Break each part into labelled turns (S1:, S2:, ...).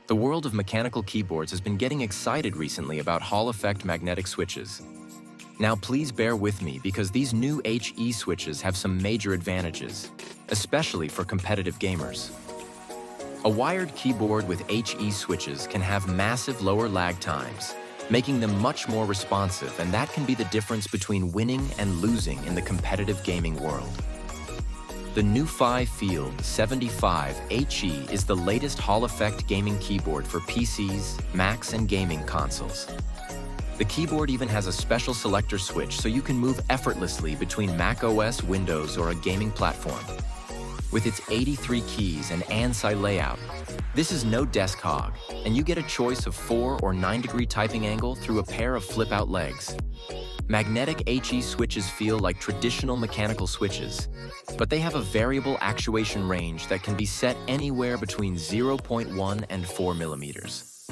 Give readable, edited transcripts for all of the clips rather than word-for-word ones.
S1: The world of mechanical keyboards has been getting excited recently about Hall effect magnetic switches. Now please bear with me because these new HE switches have some major advantages, especially for competitive gamers. A wired keyboard with HE switches can have massive lower lag times, making them much more responsive, and that can be the difference between winning and losing in the competitive gaming world. The NuPhy Field75 HE is the latest Hall effect gaming keyboard for PCs, Macs, and gaming consoles. The keyboard even has a special selector switch so you can move effortlessly between Mac OS, Windows, or a gaming platform. With its 83 keys and ANSI layout, this is no desk hog, and you get a choice of 4 or 9-degree typing angle through a pair of flip-out legs. Magnetic HE switches feel like traditional mechanical switches, but they have a variable actuation range that can be set anywhere between 0.1 and 4 millimeters.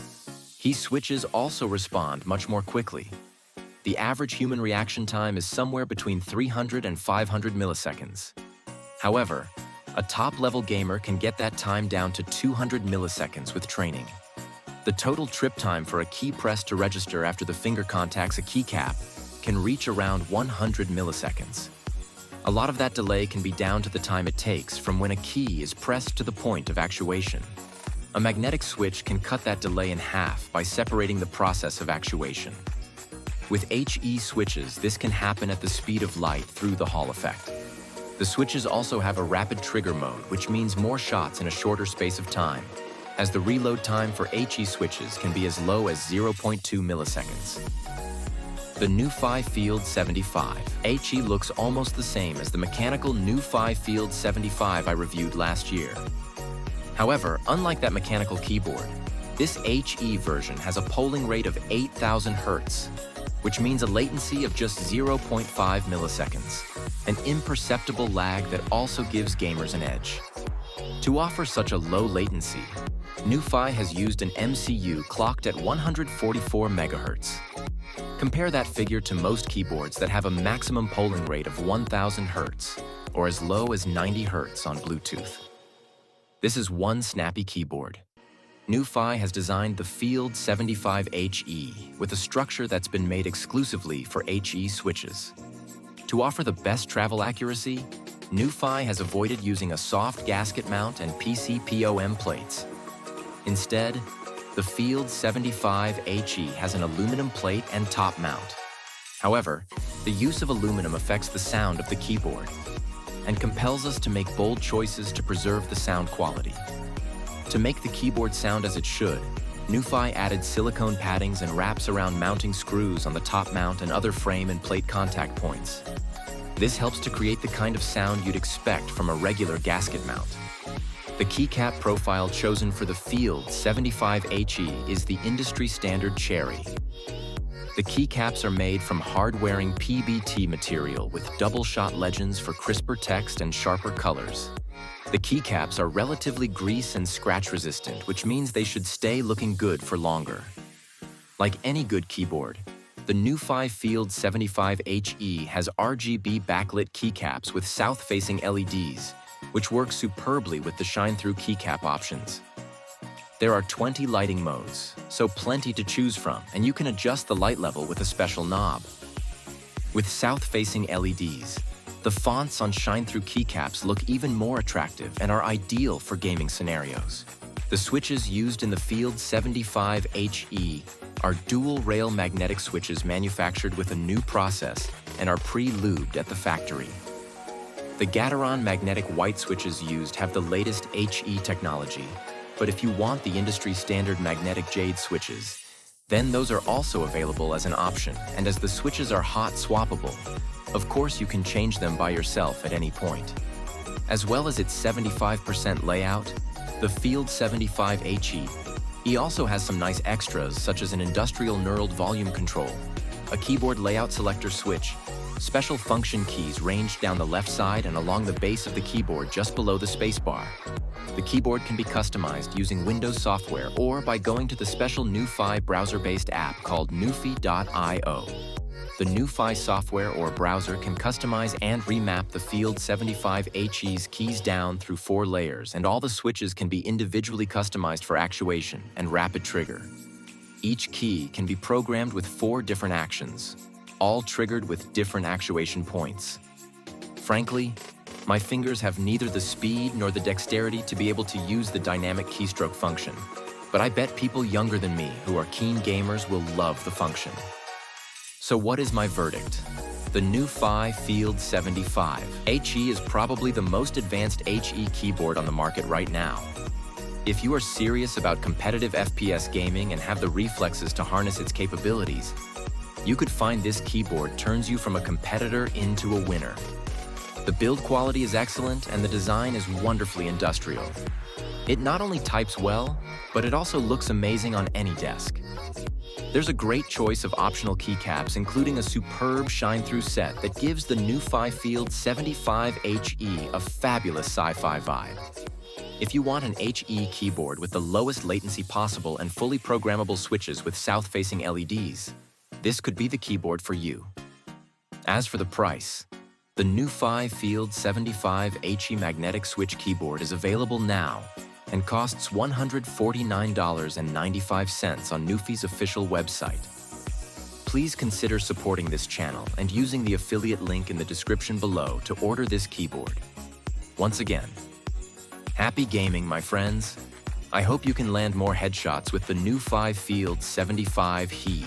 S1: HE switches also respond much more quickly. The average human reaction time is somewhere between 300 and 500 milliseconds. However, a top-level gamer can get that time down to 200 milliseconds with training. The total trip time for a key press to register after the finger contacts a keycap can reach around 100 milliseconds. A lot of that delay can be down to the time it takes from when a key is pressed to the point of actuation. A magnetic switch can cut that delay in half by separating the process of actuation. With HE switches, this can happen at the speed of light through the Hall effect. The switches also have a rapid trigger mode, which means more shots in a shorter space of time, as the reload time for HE switches can be as low as 0.2 milliseconds. The NuPhy Field75 HE looks almost the same as the mechanical NuPhy Field75 I reviewed last year. However, unlike that mechanical keyboard, this HE version has a polling rate of 8,000 Hz, which means a latency of just 0.5 milliseconds, an imperceptible lag that also gives gamers an edge. To offer such a low latency, NuPhy has used an MCU clocked at 144 MHz. Compare that figure to most keyboards that have a maximum polling rate of 1,000 Hz, or as low as 90 Hz on Bluetooth. This is one snappy keyboard. NuPhy has designed the Field75 HE with a structure that's been made exclusively for HE switches. To offer the best travel accuracy, NuPhy has avoided using a soft gasket mount and PCPOM plates. Instead, the Field75 HE has an aluminum plate and top mount. However, the use of aluminum affects the sound of the keyboard and compels us to make bold choices to preserve the sound quality. To make the keyboard sound as it should, NuPhy added silicone paddings and wraps around mounting screws on the top mount and other frame and plate contact points. This helps to create the kind of sound you'd expect from a regular gasket mount. The keycap profile chosen for the Field75 HE is the industry standard cherry. The keycaps are made from hard-wearing PBT material with double-shot legends for crisper text and sharper colors. The keycaps are relatively grease and scratch resistant, which means they should stay looking good for longer. Like any good keyboard, the NuPhy Field75 HE has RGB backlit keycaps with south-facing LEDs, which work superbly with the shine-through keycap options. There are 20 lighting modes, so plenty to choose from, and you can adjust the light level with a special knob. With south-facing LEDs, the fonts on shine-through keycaps look even more attractive and are ideal for gaming scenarios. The switches used in the Field75 HE are dual-rail magnetic switches manufactured with a new process and are pre-lubed at the factory. The Gateron magnetic white switches used have the latest HE technology, but if you want the industry-standard magnetic jade switches, then those are also available as an option, and as the switches are hot swappable, of course you can change them by yourself at any point. As well as its 75% layout, the Field75 HE also has some nice extras such as an industrial knurled volume control, a keyboard layout selector switch, special function keys ranged down the left side and along the base of the keyboard just below the spacebar. The keyboard can be customized using Windows software or by going to the special NuPhy browser-based app called NuPhy.io. The NuPhy software or browser can customize and remap the Field75 HE's keys down through 4 layers, and all the switches can be individually customized for actuation and rapid trigger. Each key can be programmed with 4 different actions, all triggered with different actuation points. Frankly, my fingers have neither the speed nor the dexterity to be able to use the dynamic keystroke function, but I bet people younger than me who are keen gamers will love the function. So what is my verdict? The NuPhy Field75 HE is probably the most advanced HE keyboard on the market right now. If you are serious about competitive FPS gaming and have the reflexes to harness its capabilities, you could find this keyboard turns you from a competitor into a winner. The build quality is excellent and the design is wonderfully industrial. It not only types well, but it also looks amazing on any desk. There's a great choice of optional keycaps, including a superb shine-through set that gives the NuPhy Field75 HE a fabulous sci-fi vibe. If you want an HE keyboard with the lowest latency possible and fully programmable switches with south-facing LEDs, this could be the keyboard for you. As for the price, the NuPhy Field75 HE magnetic switch keyboard is available now and costs $149.95 on NuPhy's official website. Please consider supporting this channel and using the affiliate link in the description below to order this keyboard. Once again, happy gaming, my friends. I hope you can land more headshots with the NuPhy Field75 HE.